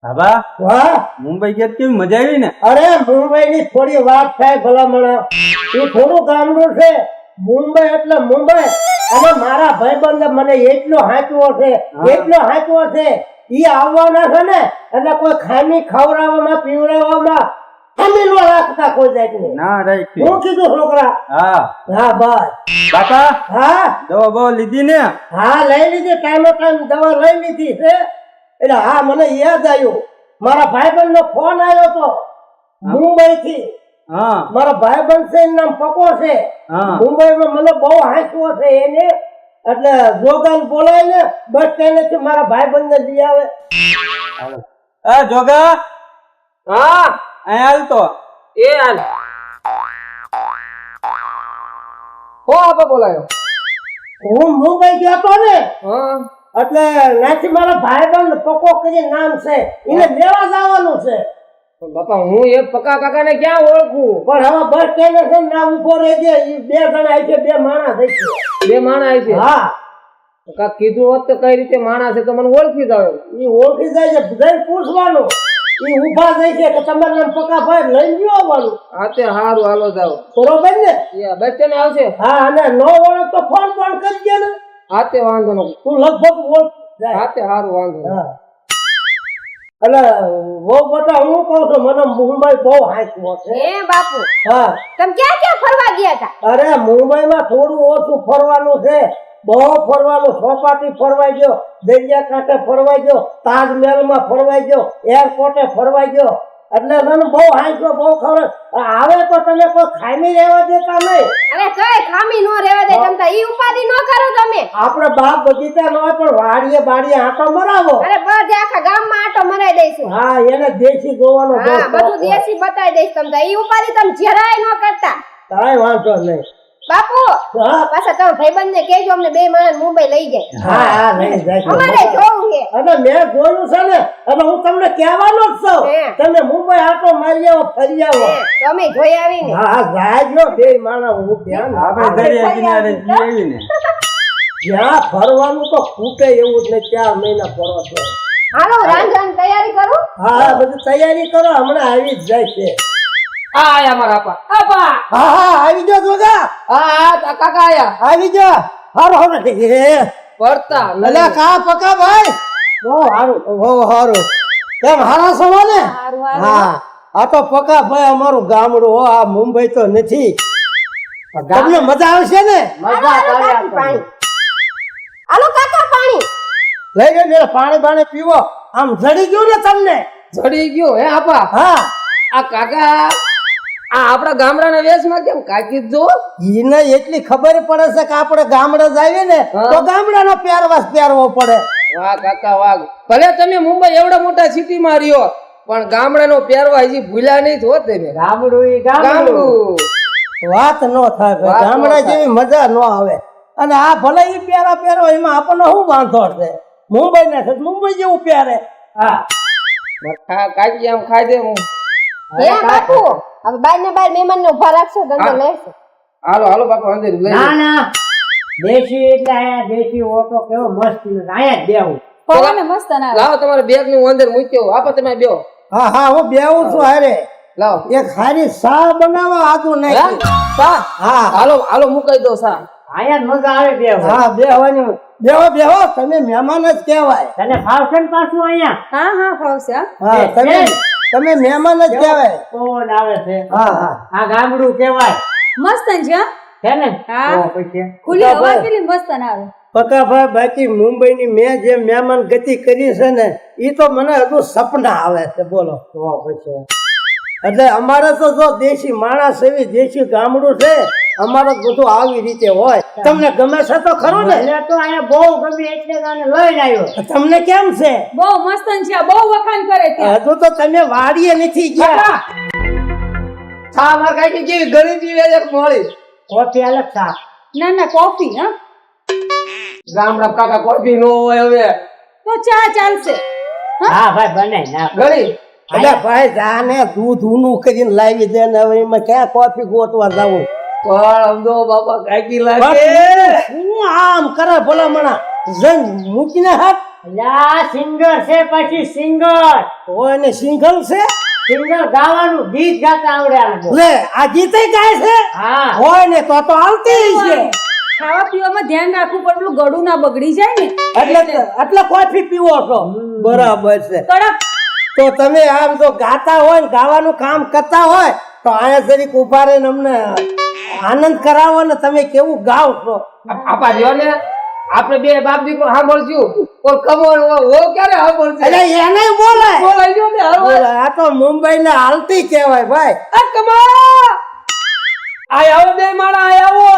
બાબા વાહ મુંબઈ ગયા કેવી મજા આવી ને? અરે મુંબઈ ની થોડી વાત થાય ભલામણ. એ થોડું ગામડું છે. મુંબઈ એટલે મુંબઈ. અને મારા ભાઈબંધ મને એટલો હાંચવો છે, એટલો હાંચવો છે. ઈ આવવાના છે ને એટલે કોઈ ખામી ખવડાવવામાં પીવડાવવામાં ખામી ન રાખતા કોઈ જાતની. ના રાઈ હું કીધું છોકરા? હા હા બસ. બાપા હા દવા બવા લીધી ને? હા લઈ લીધી, ટાઈમે ટાઈમ દવા લઈ લીધી છે. એટલે હા મને યાદ આવ્યું, મારા ભાઈબંધ નો ફોન આવ્યો તો મુંબઈ થી. હા મારા ભાઈબંધ છે એનું નામ પકો છે. હા મુંબઈમાં મને બહુ હાંચવો છે એને. એટલે જોગાન બોલાય ને બસ સ્ટેન્ડ થી મારા ભાઈબંધ ને લઈ આવે. એ જોગા હા અહીં હાલ તો. એ હાલ હો આપે બોલાયો. હું મુંબઈ ગયો તો ને હા એટલે ત્યાંથી મારા ભાઈબંધ પકો કરીને નામ છે, એને લેવા જવાનું છે. પણ બાપા હું એ પકા કાકા ને ક્યાં ઓળખું? પણ હવે બસ સ્ટેન્ડ છે ને ના ઉભો રહેજે. ઈ બે જણા આવી છે, બે માણસ થઈ છે. બે માણા આવી છે. હા કાક કીધું હોત તો કઈ રીતે માણા છે તો મને ઓળખી જાવ. ઈ ઓળખી જાય છે, બધાને પૂછવાનું. ઈ ઊભા જાય છે કે તમારું નામ પકા ભાઈ લઈ ગયો આવવાનું. હા તે હારું હાલો જાવ. બરોબર ને? બસ સ્ટેન્ડ આવશે. હા અને નો ઓળખ તો ફોન કરજે ને. હા તે વાંધો નહીં. તું લગભગ ઓળખ જાય. હા તે હારું વાંધો નહીં. હા એટલે બહુ બધા હું કહું છું મને મુંબઈ બહુ હાંચવો છે. હે બાપુ, હા તમે ક્યાં ક્યાં ફરવા ગયા હતા? અરે મુંબઈમાં થોડું ઓછું ફરવાનું છે, બહુ ફરવાનું. ચોપાટી ફરવાઈ ગયો, દરિયા કાંઠે ફરવાઈ ગયો, તાજમહેલમાં ફરવાઈ ગયો, એરપોર્ટે ફરવાઈ ગયો. એટલે મને બહુ હાંચવો, બહુ ખબર આવે તો તમે કોઈ ખામી રહેવા દેતા નહીં. અરે કઈ ખામી નો રહેવા દે, તમ ઈ ઉપાધિ નો કરો તમે. આપણે બાગ બગીચા નો હોય પણ વાડીએ બાડીએ આંટો મરાવો. અરે બધે આખા ગામમાં આટો મરાઈ દઈશું. હા એને દેશી ગોવાનો બહુ હા શોખ બધું હોય. દેશી બતાવી દઈશ તમને. ઈ ઉપાધિ તમે જરાય નો કરતા. કાંઈ વાંધો નહીં. બાપુ હા પાછા તમે ભાઈબંધ ને કહેજો અમને બે માણસ મુંબઈ લઈ જાય. હા હા લઈ જાય. અમારે જોવું છે. અને મેં જોયું છે ને એટલે હું તમને કહેવાનો જ છું. હે. તમે મુંબઈ આટો મારી આવો, ફરી આવો. તમે જોઈ આવીને. હા હા જાજો બે માણસ. હું ધ્યાન આપણે દરિયા કિનારે જઈ આવી ને. જ્યાં ફરવાનું તો ખૂટે એવું જ નહીં. 4 મહિના ફરો છો. હાલો રાંધવાની તૈયારી કરું. હા હા બધી તૈયારી કરો, હમણાં આવી જ જાય છે. આ આયા મારા આપા. આપા હા હા આવી જાઓ જોગા. હા કાકા આયા. આવી જા. હારો હારો એ પડતા અલા કા પકા ભાઈ. બહુ હારું, બહુ હારું. કેમ હારા સવા ને? હારું હા આ તો પકા ભાઈ અમારું ગામડું હો. આ મુંબઈ તો નથી. તમને મજા આવશે ને? મજા આવે પાણી. હાલો કાકા પાણી. લઈ લે પાણી બાણી પીવો. આમ જડી ગયું ને તમને? જડી ગયો હે આપા. હા આ કાકા આ આપડા ગામડાના વેશમાં કેમ કાકી જો? એને એટલી ખબર પડે છે કે આપણે ગામડે જઈએ ને હા. તો ગામડાનો પહેરવાશ પહેરવો પડે. વાહ કાકા વાહ. ભલે તમે મુંબઈ એવડા મોટા સિટીમાં રહ્યો પણ ગામડાનો પહેરવા હજી ભૂલ્યા નહીં હો તમે. ગામડું ઈ ગામડું વાત નો થાય ભાઈ. વાત નો ગામડા થાય. જેવી મજા નો આવે. અને આ ભલે ઈ પહેરો એમાં આપણને શું વાંધો છે? મુંબઈ ને છે મુંબઈ જેવું પહેરે. હા કાકી આમ ખાઈ દે હું. હે બાપુ હવે બાર ને બાર મહેમાન ને ઉભા રાખશો હા. તમને લેશો. હાલો હાલો બાપા અંદર લઈ ના લો. ના દેશી એટલે આયા દેશી ઓટો કેવો મસ્ત આયા જ બેવું. પવન મસ્ત ના લાવો તમારા બેગ ની હું અંદર મૂક્યો. આપા તમે બેહો. હા હા હું બેવું છું. હારે લાવો. એક હારી સા બનાવો આદુ હે? નાખી. સા? હા હાલો હાલો મુકાઈ દો સા. આયા મજા આવે બેવ. હા બેહવાની. બેહો બેહો તમે મહેમાન જ કહેવાય. તને ફાવશે ને પાછું અહીંયા? હા હા ફાવશે. હા તમે મહેમાન જ કહેવાય. પવન આવે છે. હા હા આ ગામડું કેવાય મસ્ત છે છે ને? હા. તો પછી ખુલ્લી હવા કેટલી મસ્ત આવે. પકાભાઈ બાકી મુંબઈની મેં જે મહેમાન ગતિ કરી છે ને એ તો મને હજુ સપના આવે છે. બોલો તો પછી એટલે અમારે તો જો દેશી માણસ એવી દેશી ગામડું છે. અમારે બધું આવી રીતે હોય. તમને ગમે છે તો ખરું ને? મને તો અહીંયા બહુ ગમે એટલે તને લઈને આવ્યો. તમને કેમ છે? બહુ મસ્ત છે, બહુ વખાણ કરે હજુ તો તમે વાડીએ નથી ગયા. સા માર કાકી કેવી ગરીબી એક મળી. કોફી અલગ સા. ના ના કોફી હા ગામડા કાકા કોફી નો હોય હવે. તો ચા ચાલશે. હા ભાઈ બનાય ના ગળી એટલે ભાઈ જાને દૂધ ઊનું કરીને લાવી દે ને હવે એમાં ક્યાં કોફી ગોતવા જવું? પણ સમજો બાપા કાકી લાગે. હું આમ કરે ભલામણા જઈને મૂકીને હાથ અલ્યા સિંગર છે પછી સિંગર હોય ને સિંગલ છે સિંગર ગાવાનું ગીત ગાતા આવડે આને લે આ ગીતે ગાય છે હા હોય ને તો આવતી છે ખાવા પીવામાં ધ્યાન રાખવું પણ પેલું ગળું ના બગડી જાય ને એટલે કોફી પીવો છો બરાબર છે કડક તો તમે આમ જો ગાતા હોય ને ગાવાનું કામ કરતા હોય તો આયા જરીક ઉભા રહીને અમને આનંદ કરાવો ને તમે કેવું ગાવ છો આપા જો ને આપણે બે બાપ દીકરો સાંભળશું પણ કમોન વો ક્યારે સાંભળશે એટલે એને બોલાય બોલાઈ ગયો ને હાલો બોલાય. આ તો મુંબઈ ને હાલતી કહેવાય ભાઈ આ કમા આય આવો બે માણા આય આવો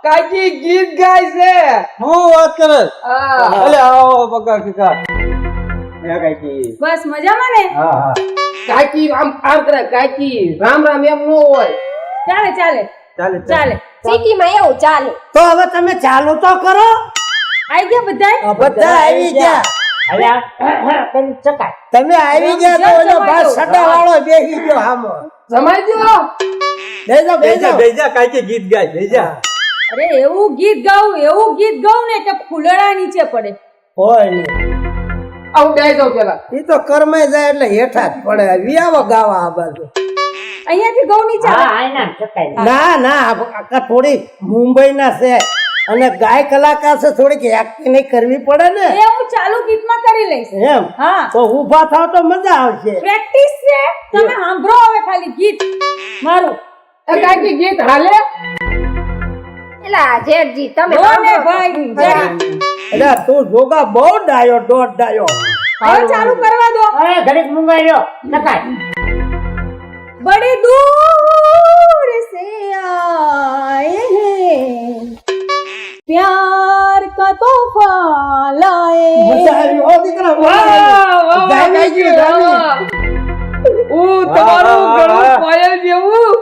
કાકી ગીત ગાય છે હું વાત કરે હા અલે આવો પકડ કિકા હે કાકી બસ મજામાં ને હા હા કાકી આમ કરે કાકી રામ રામ એમ નો હોય ચાલે ચાલે ચાલે ચાલે સિટીમાં એવું ચાલે. તો હવે તમે ચાલુ તો કરો આઈ ગયા બધાય બધા આવી ગયા અલ્યા કરી શકાય તમે આવી ગયા તો ઓલો ભાઈ સડા વાળો બેસી ગયો હામો સમજ જો બેજો બેજો બેજા કાકી ગીત ગાય બેજા અરે એવું ગીત ગાવું ને કે ફૂલડા નીચે પડે હોય ને આવું બે જાવ પેલા ઈ તો કરમાઈ જાય એટલે હેઠા જ પડે વિયાવો ગાવા આ બાજુ અહીંયાથી ગૌ નીચે હા આવે. આના શકાય ના ના આ થોડી મુંબઈ ના છે અને ગાય કલાકાર છે થોડીક એક્ટિંગ કરવી પડે ને એ હું ચાલુ ગીતમાં કરી લઈશ એમ હા તો ઊભા થાવ તો મજા આવશે પ્રેક્ટિસ છે તમે સાંભળો હવે ખાલી ગીત મારું એ કાકી ગીત હાલે એલા જેઠજી તમે લો ને સાંભળો. ભાઈ જરા. એટલે તું જોગા બહુ ડાયો દોઢ ડાયો હવે ચાલુ કરવા દો અરે ઘડીક મુંબઈ રહ્યો શકાય बड़े दूर से आए हैं प्यार का तोहफा लाए મજા આવી હો દીકરા વાહ વાહ જામી ગયું, જામી. તમારું વાહ, ગળું વાહ. પાયલ જેવું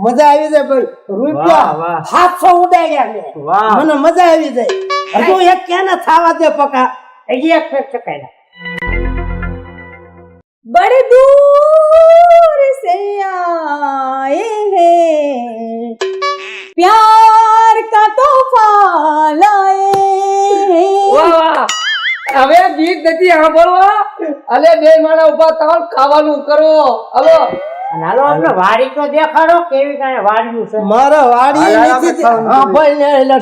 મજા આવી જાય ભાઈ રૂપિયા વાહ. 700 ઉડાડ્યા મેં વાહ. મને મજા આવી જાય હજુ એક ક્યાં થાવા દે પકા હજી એક ફેર શકાય बड़े दूर से आए हैं प्यार का तोहफा लाए हैं વાહ વાહ હવે ગીત નથી સાંભળવા અલે બે માણા ઉભા થાવ ખાવાનું કરો હલો અને હાલો આપણે વાડી તો દેખાડો કેવી કાંઈ વાડીયું છે મારો વાડી હાલ, હાલ, નથી આપણે હા ભાઈ ને એટલે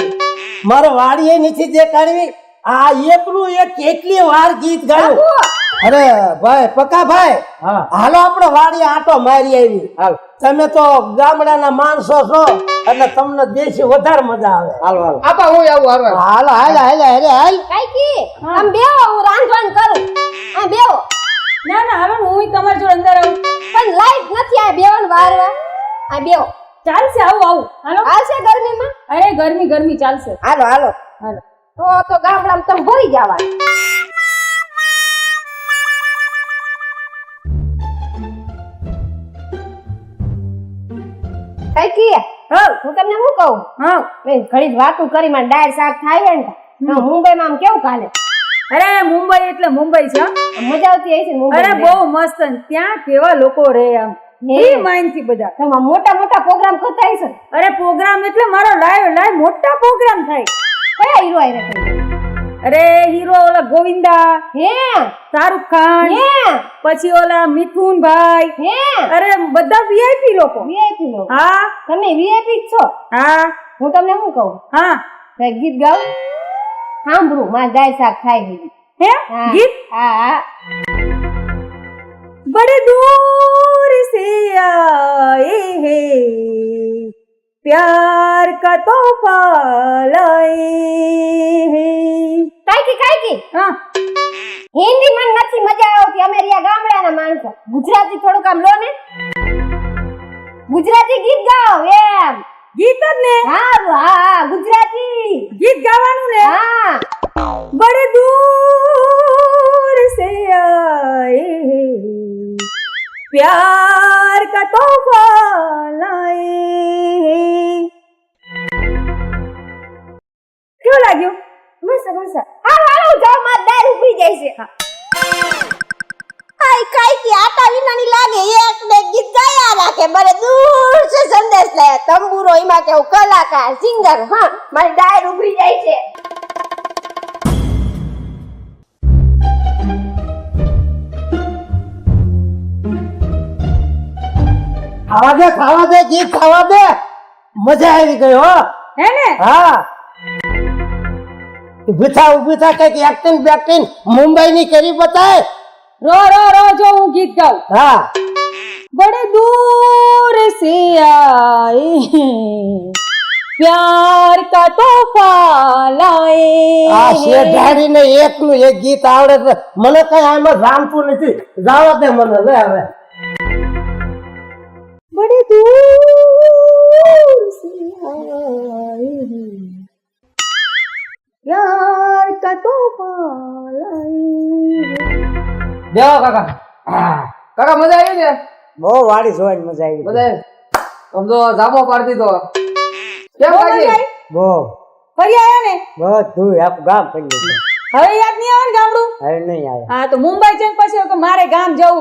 મારો વાડી નથી દેખાડવી આ એકલું એક કેટલી વાર ગીત ગાયું અરે ભાઈ પકા ભાઈ હા હાલો આપણે વાડી આટો મારી આવી હાલ તમે તો ગામડાના માણસો છો એટલે તમને દેશી વધારે મજા આવે હાલ હાલ આપા હું આવું હારવા હાલ હાલ હાલ હાલ હાલ કાકી આમ બેહો હું રાંધવાનું કરું. આ બેહો ના ના હાલો ને હું તમારી જોડે અંદર આવું પણ લાઈટ નથી આ બેવાનું વારવા. આ બેહો ચાલશે આવું આવું હાલો આવશે ગરમીમાં. અરે ગરમી ગરમી ચાલશે હાલો હાલો હાલો તો ગામડામાં તમે ભરી જવા. કાકી હા હું તમને શું કહું હા મેં ઘણી જ વાતું કરી માં ડાળ શાક થાય ને તો મુંબઈમાં આમ કેવું કાલે અરે મુંબઈ એટલે મુંબઈ છે હો. મજા આવતી હશે ને અરે મુંબઈ બહુ મસ્ત ને ત્યાં કેવા લોકો રહે આમ ફ્રી માઇન્ડ થી બધા તમે મોટા મોટા પ્રોગ્રામ કરતા હશો. અરે પ્રોગ્રામ એટલે મારો લાઈવ મોટા પ્રોગ્રામ થાય કયા હીરો આવ્યા તમે? અરે હીરો ઓલા ગોવિંદા હે શાહરુખ ખાન હે પછી ઓલા મિથુન ભાઈ હે અરે બધા વીઆઈપી લોકો વીઆઈપી લોકો. હા તમે વીઆઈપી છો. હા હું તમને શું કહું હા એક ગીત ગાઉં સાંભળું માં દાળ શાક થાય બીજું. હે હા. ગીત હા હા बड़े दूर से आए हैं प्यार का तोहफा लाए हैं કાકી હા હિન્દી માં નથી મજા આવતી. અમે રહ્યા ગામડાના માણસો. ગુજરાતી થોડુંક આમ લો ને. ગુજરાતી ગીત ગાઓ એમ. ગીત જ ને હા હા ગુજરાતી ગીત ગાવાનું ને હા बड़े दूर से आए हैं प्यार का तोहफा लाए हैं કેવું લાગ્યું મસ્ત મસ્ત. હાલો હાલો જાઓ માં દાળ ઉભરી જાય છે. આય કાકી આટા વિનાની લાગે એક ને ગીત ગાયા રાખે. બરે દૂર છે સંદેશ લાયા તંબુરો એમાં કેવું કલાકાર સિંગર. હા મારી દાળ ઉભરી જાય છે. ખાવા દે ગીત ખાવા દે મજા આવી ગઈ હો હે ને હા ઉભી થા કઈક એક્ટિંગ બેક્ટિંગ મુંબઈ ની કરી બતાય રો રો રો જો હું ગીત ગાઉં હા बड़े दूर से आए हैं, प्यार का तोहफा लाए આ हैं। શેઠાડી ને એકનું એક ગીત આવડે છે મને કઈ આમાં જાણતું નથી જાવા દે મને લે હવે बड़े दूर से आए हैं, प्यार का तोहफा लाए हैं। દેવો કાકા કાકા મજા આવી ને બહુ વાડી જોઈને મજા આવી બધા સમજો જામો પાડી દીધો કેમ બહુ કાકી મજા આવી? બહુ ફરી આયા ને બધું આખું ગામ પડી ગયું હવે યાદ નહીં આવે ને ગામડું હવે નહીં આવે હા તો મુંબઈ જઈને પછી કે મારે ગામ જવું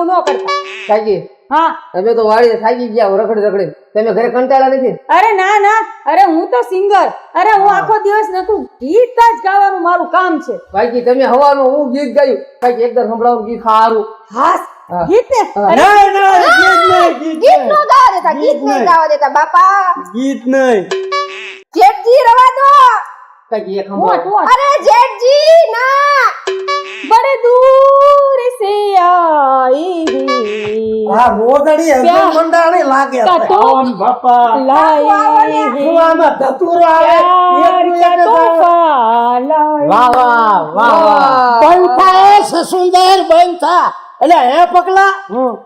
ન કરતા કાકી હા તમે તો વાડી થાકી ગયા રખડી રખડી તમે ઘરે કંટાળ્યા નથી અરે ના ના અરે હું તો સિંગર અરે હું આખો દિવસ નકરું ગીત જ ગાવાનું મારું કામ છે કાકી તમે હવાનું હું ગીત ગાયું કાકી એકદમ સંભળાવું ગીત સારું હાસ હા. ગીત ને અરે ગીત નો ગાવા દેતા ગીત નહીં ગાવા દેતા બાપા ગીત નહીં જેઠજી રવા દો કાકી એક વોટ સંભળાવો વોટ અરે જેઠજી ના बड़े दूर से आए हैं, આ રોદડી હજુ મંડાણી લાગે का છે. तो બાપા लाए हैं, શું આમાં ધતુરો આવે प्यार એકનું का એક જ આવે. तोहफा लाए વાહ વાહ વાહ વાહ બંધા એ સુંદર બંધા એટલે હે પકલા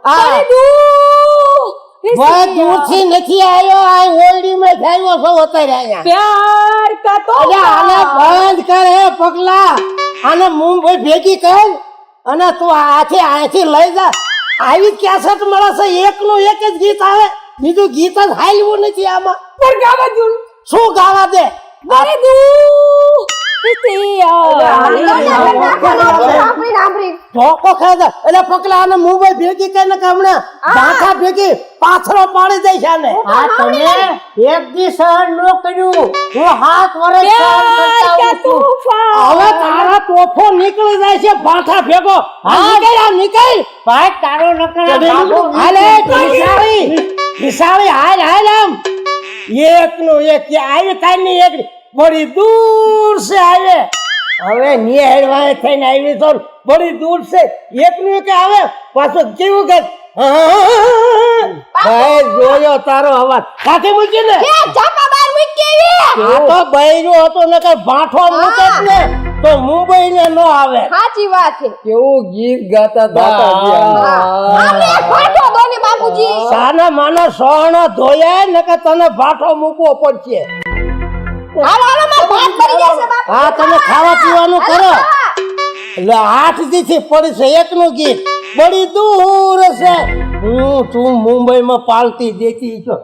આ बड़े दूर से ભાઈ દૂરથી નથી આવ્યો આ ઓરડીમાં થયો છો અત્યારે અહીંયા प्यार का અરે આને तोहफा બંધ કર હે પગલા આને મુંબઈ ભેગી કર અને તું આથી લઈ જા આવી કેસેટ મળે છે એકનું એક જ ગીત આવે બીજું ગીત જ હાલ્યું નથી આમાં पर गावा दूं શું ગાવા દે बड़े दूर से आए સાંભળી સાંભળી ધોકો ખાય છે એટલે પગલા આને મુંબઈ ભેગી કરીને કે હમણાં ભાખા ભેગી પાથરો પાડી દઈશ આને આ તમે એક દી સહન ન કર્યું હું 7 વર્ષ સહન प्यार કરતા का આવું છું. तोहफा હવે તારા તોફો નીકળી જાય છે ભાઠા ભેગો નીકળ ભાઈ તારો નકર હાલે વિશાળી હાલ આમ એકનું એક કે આવે કાલની એક બડી દૂર સે આવે હવે નિહેડવાય થઈને આવી તો બડી દૂર સે એકનું એક આવે પાછો કેવું કે ભાઈ જોયો તારો અવાજ કાકે મૂકી ને એ ચાપા બાર મૂકી આવી આ તો બૈરો હતો નકર ભાઠો મૂકે જ ને તો મુંબઈ ને નો આવે સાચી વાત છે કેવું ગીત ગાતા હતા આમે ફાટો દોની બાપુજી સાના માના સોહણો ધોયા નકર તને ભાઠો મૂકવો પડશે હાલો હાલો માર ભાત ભરી જશે બાપુ હા તમે ખાવા પીવાનું કરો એટલે 8 દીથી પડી છે એકનું ગીત બડી દૂર છે હું તું મુંબઈમાં પાલતી દેતી છો